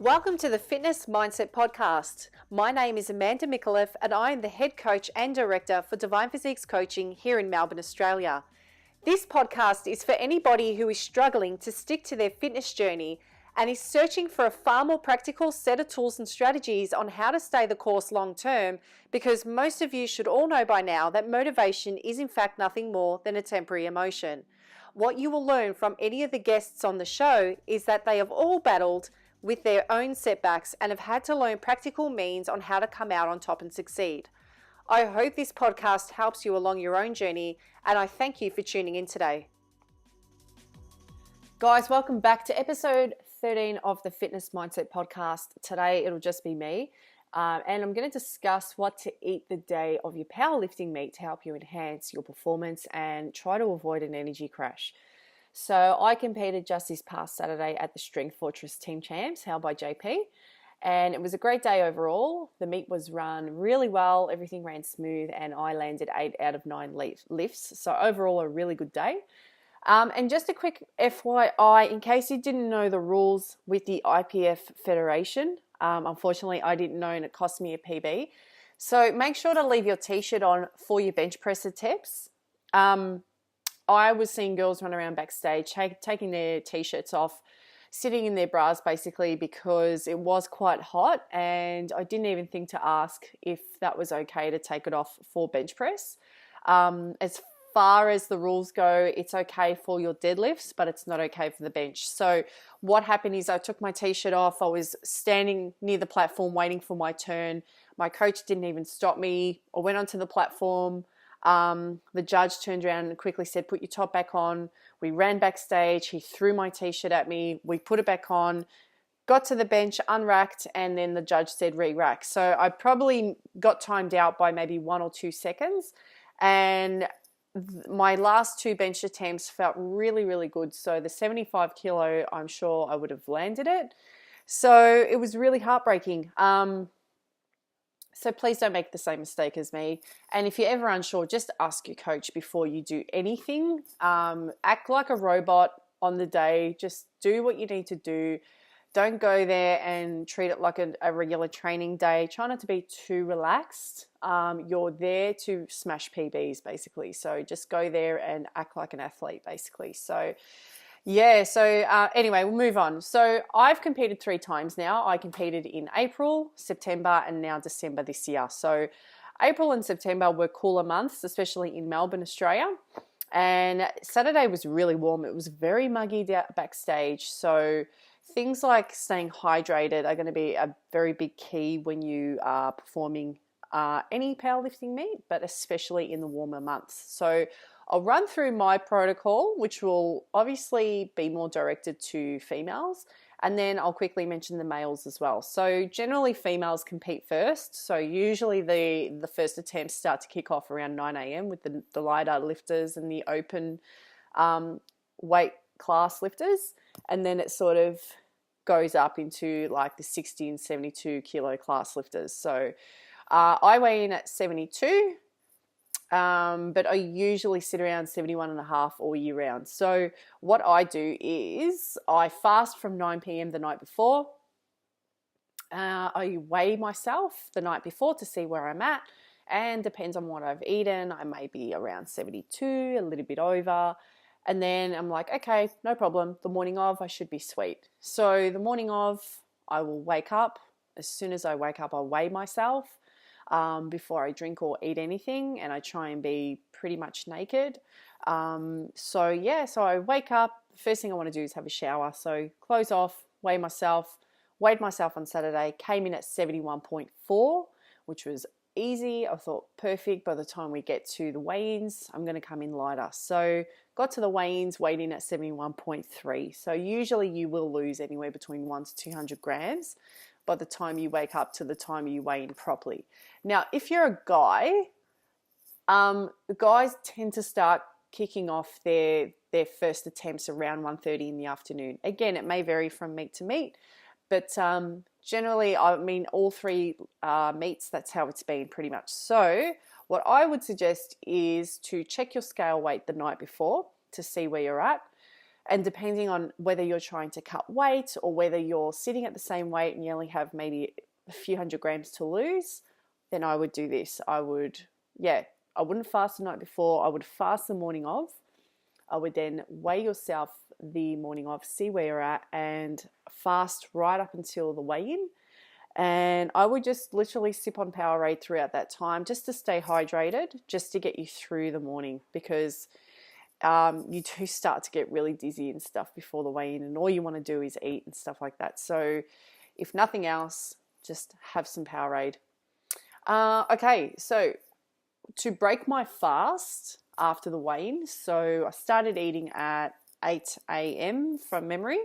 Welcome to the Fitness Mindset Podcast. My name is Amanda Mikulev and I am the head coach and director for Divine Physiques Coaching here in Melbourne, Australia. This podcast is for anybody who is struggling to stick to their fitness journey and is searching for a far more practical set of tools and strategies on how to stay the course long term, because most of you should all know by now that motivation is in fact nothing more than a temporary emotion. What you will learn from any of the guests on the show is that they have all battled with their own setbacks and have had to learn practical means on how to come out on top and succeed. I hope this podcast helps you along your own journey, and I thank you for tuning in today. Guys, welcome back to episode 13 of the Fitness Mindset Podcast. Today it'll just be me, and I'm going to discuss what to eat the day of your powerlifting meet to help you enhance your performance and try to avoid an energy crash. So I competed just this past Saturday at the Strength Fortress Team Champs held by JP, and it was a great day overall. The meet was run really well, everything ran smooth, and I landed 8 out of 9 lifts. So overall a really good day. And just a quick FYI, in case you didn't know the rules with the IPF Federation, unfortunately I didn't know and it cost me a PB. So make sure to leave your t-shirt on for your bench press attempts. I was seeing girls run around backstage taking their t-shirts off, sitting in their bras basically, because it was quite hot, and I didn't even think to ask if that was okay to take it off for bench press. As far as the rules go, it's okay for your deadlifts, but it's not okay for the bench. So what happened is I took my t-shirt off. I was standing near the platform waiting for my turn. My coach didn't even stop me. I went onto the platform. The judge turned around and quickly said, "Put your top back on." We ran backstage. He threw my t-shirt at me. We put it back on, got to the bench, unracked, and then the judge said re-rack. So I probably got timed out by maybe 1 or 2 seconds. And my last 2 bench attempts felt really, really good. So the 75 kilo, I'm sure I would have landed it. So it was really heartbreaking. So please don't make the same mistake as me. And if you're ever unsure, just ask your coach before you do anything. Act like a robot on the day. Just do what you need to do. Don't go there and treat it like a regular training day. Try not to be too relaxed. You're there to smash PBs basically. So just go there and act like an athlete basically. So yeah, anyway, we'll move on. So I've competed 3 times now. I competed in April, September, and now December this year. So April and September were cooler months, especially in Melbourne, Australia. And Saturday was really warm. It was very muggy backstage. So things like staying hydrated are going to be a very big key when you are performing any powerlifting meet, but especially in the warmer months. So I'll run through my protocol, which will obviously be more directed to females, and then I'll quickly mention the males as well. So generally females compete first. So usually the first attempts start to kick off around 9 a.m. with the lighter lifters and the open weight class lifters, and then it sort of goes up into like the 60 and 72 kilo class lifters. So I weigh in at 72. But I usually sit around 71.5 all year round. So what I do is I fast from 9 p.m. the night before. I weigh myself the night before to see where I'm at, and depends on what I've eaten. I may be around 72, a little bit over. And then I'm like, okay, no problem. The morning of, I should be sweet. So the morning of, I will wake up. As soon as I wake up, I'll weigh myself before I drink or eat anything, and I try and be pretty much naked. So I wake up. First thing I want to do is have a shower. So clothes off, weigh myself. Weighed myself on Saturday, came in at 71.4, which was easy. I thought perfect. By the time we get to the weigh-ins, I'm going to come in lighter. So got to the weigh-ins, weighed in at 71.3. So usually you will lose anywhere between 1 to 200 grams by the time you wake up to the time you weigh in properly. Now, if you're a guy, the guys tend to start kicking off their first attempts around 1:30 in the afternoon. Again, it may vary from meet to meet, but generally, I mean, all 3 meets, that's how it's been pretty much. So what I would suggest is to check your scale weight the night before to see where you're at. And depending on whether you're trying to cut weight or whether you're sitting at the same weight and you only have maybe a few hundred grams to lose, then I would do this. I wouldn't fast the night before. I would fast the morning of. I would then weigh yourself the morning of, see where you're at, and fast right up until the weigh-in. And I would just literally sip on Powerade throughout that time just to stay hydrated, just to get you through the morning, because you do start to get really dizzy and stuff before the weigh-in, and all you want to do is eat and stuff like that. So if nothing else, just have some Powerade. Okay, so to break my fast after the weigh-in, so I started eating at 8 a.m. from memory.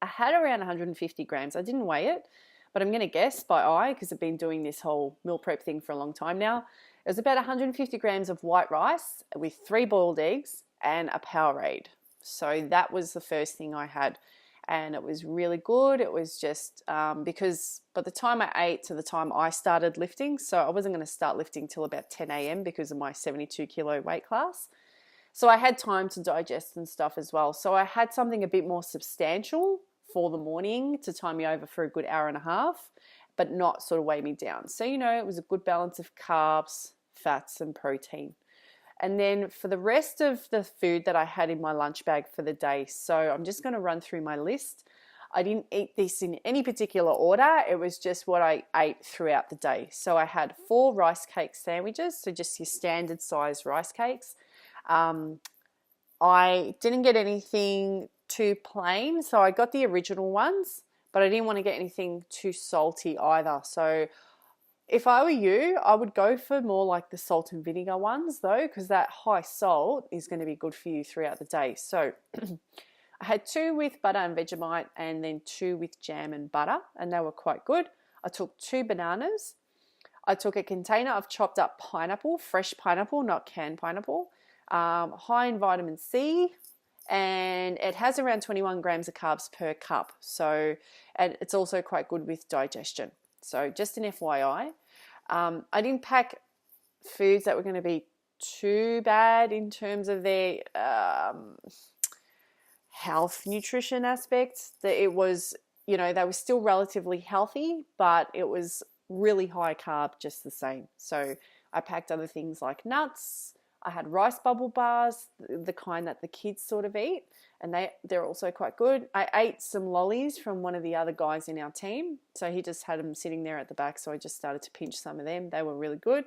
I had around 150 grams. I didn't weigh it, but I'm going to guess by eye because I've been doing this whole meal prep thing for a long time now. It was about 150 grams of white rice with 3 boiled eggs and a Powerade. So that was the first thing I had, and it was really good. It was just because by the time I ate to the time I started lifting, so I wasn't going to start lifting till about 10 a.m. because of my 72 kilo weight class. So I had time to digest and stuff as well. So I had something a bit more substantial for the morning to time me over for a good hour and a half, but not sort of weigh me down. So, it was a good balance of carbs, fats, and protein. And then for the rest of the food that I had in my lunch bag for the day, so I'm just going to run through my list. I didn't eat this in any particular order. It was just what I ate throughout the day. So I had 4 rice cake sandwiches, so just your standard size rice cakes. I didn't get anything too plain, so I got the original ones, but I didn't want to get anything too salty either. So if I were you, I would go for more like the salt and vinegar ones though, because that high salt is going to be good for you throughout the day. So I had 2 with butter and Vegemite and then 2 with jam and butter, and they were quite good. I took 2 bananas. I took a container of chopped up pineapple, fresh pineapple, not canned pineapple, high in vitamin C, and it has around 21 grams of carbs per cup. So, and it's also quite good with digestion. So just an FYI. I didn't pack foods that were going to be too bad in terms of their health nutrition aspects. That it was, they were still relatively healthy, but it was really high carb just the same. So I packed other things like nuts. I had rice bubble bars, the kind that the kids sort of eat, and they're also quite good. I ate some lollies from one of the other guys in our team, so he just had them sitting there at the back, so I just started to pinch some of them. They were really good.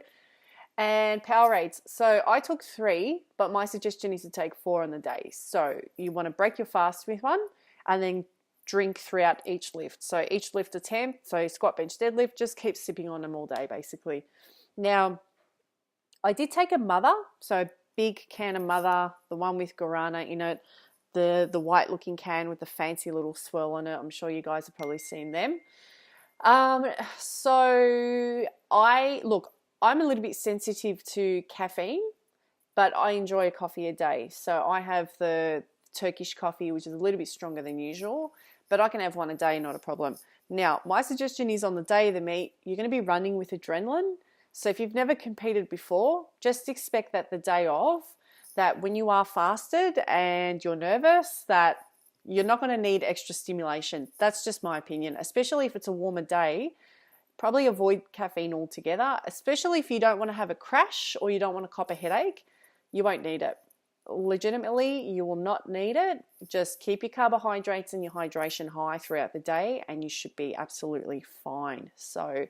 And Powerades. So I took 3, but my suggestion is to take 4 on the day. So you want to break your fast with one and then drink throughout each lift. So each lift attempt, so squat, bench, deadlift, just keep sipping on them all day basically. Now, I did take a mother, so a big can of mother, the one with guarana in it, the white looking can with the fancy little swirl on it. I'm sure you guys have probably seen them. So I'm a little bit sensitive to caffeine, but I enjoy a coffee a day. So I have the Turkish coffee, which is a little bit stronger than usual, but I can have one a day, not a problem. Now, my suggestion is on the day of the meet, you're going to be running with adrenaline. So if you've never competed before, just expect that the day of, that when you are fasted and you're nervous, that you're not going to need extra stimulation. That's just my opinion, especially if it's a warmer day. Probably avoid caffeine altogether, especially if you don't want to have a crash or you don't want to cop a headache. You won't need it. Legitimately, you will not need it. Just keep your carbohydrates and your hydration high throughout the day and you should be absolutely fine. So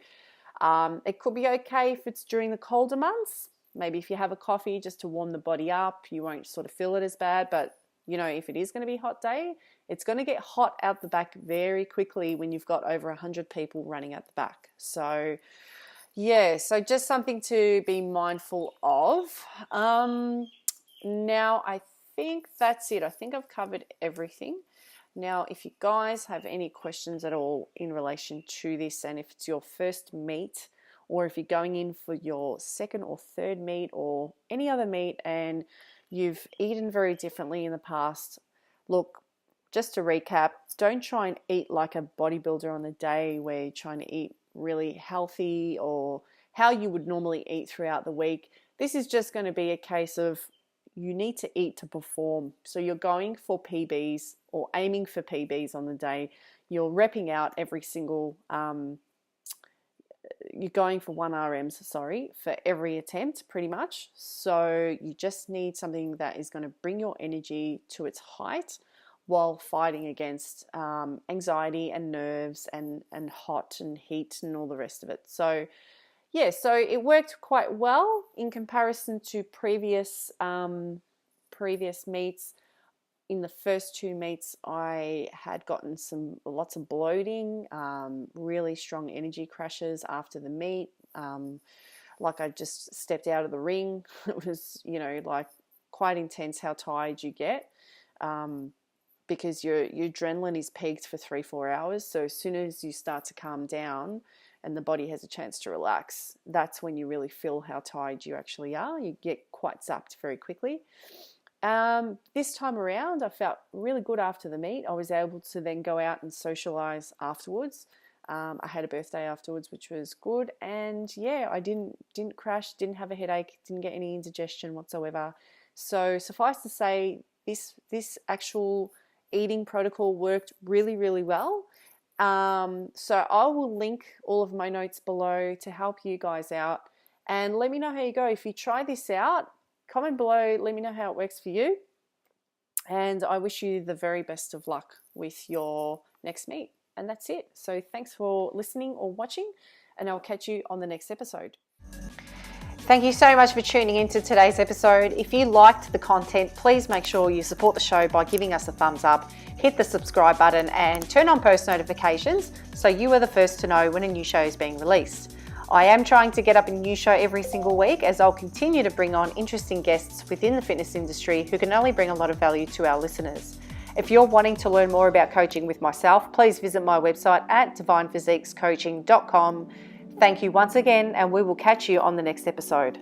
it could be okay if it's during the colder months. Maybe if you have a coffee just to warm the body up, you won't sort of feel it as bad. But, if it is going to be a hot day, it's going to get hot out the back very quickly when you've got over 100 people running at the back. So, so just something to be mindful of. Now, I think that's it. I think I've covered everything. Now, if you guys have any questions at all in relation to this, and if it's your first meet, or if you're going in for your second or third meet or any other meet and you've eaten very differently in the past, look, just to recap, don't try and eat like a bodybuilder on the day where you're trying to eat really healthy or how you would normally eat throughout the week. This is just going to be a case of you need to eat to perform. So you're going for PBs or aiming for PBs on the day. You're repping out every single, you're going for 1 RMs, for every attempt pretty much. So you just need something that is going to bring your energy to its height while fighting against anxiety and nerves and hot and heat and all the rest of it. So yeah, so it worked quite well in comparison to previous meets. In the first 2 meets, I had gotten lots of bloating, really strong energy crashes after the meet. Like I just stepped out of the ring. It was, like quite intense how tired you get, because your adrenaline is peaked for 3-4 hours. So as soon as you start to calm down and the body has a chance to relax, that's when you really feel how tired you actually are. You get quite zapped very quickly. This time around, I felt really good after the meet. I was able to then go out and socialize afterwards. I had a birthday afterwards, which was good. And yeah, I didn't crash, didn't have a headache, didn't get any indigestion whatsoever. So suffice to say, this actual eating protocol worked really, really well. So I will link all of my notes below to help you guys out, and let me know how you go. If you try this out, comment below, let me know how it works for you, and I wish you the very best of luck with your next meet. And that's it. So thanks for listening or watching, and I'll catch you on the next episode. Thank you so much for tuning into today's episode. If you liked the content, please make sure you support the show by giving us a thumbs up, hit the subscribe button and turn on post notifications so you are the first to know when a new show is being released. I am trying to get up a new show every single week, as I'll continue to bring on interesting guests within the fitness industry who can only bring a lot of value to our listeners. If you're wanting to learn more about coaching with myself, please visit my website at divinephysiquescoaching.com. Thank you once again, and we will catch you on the next episode.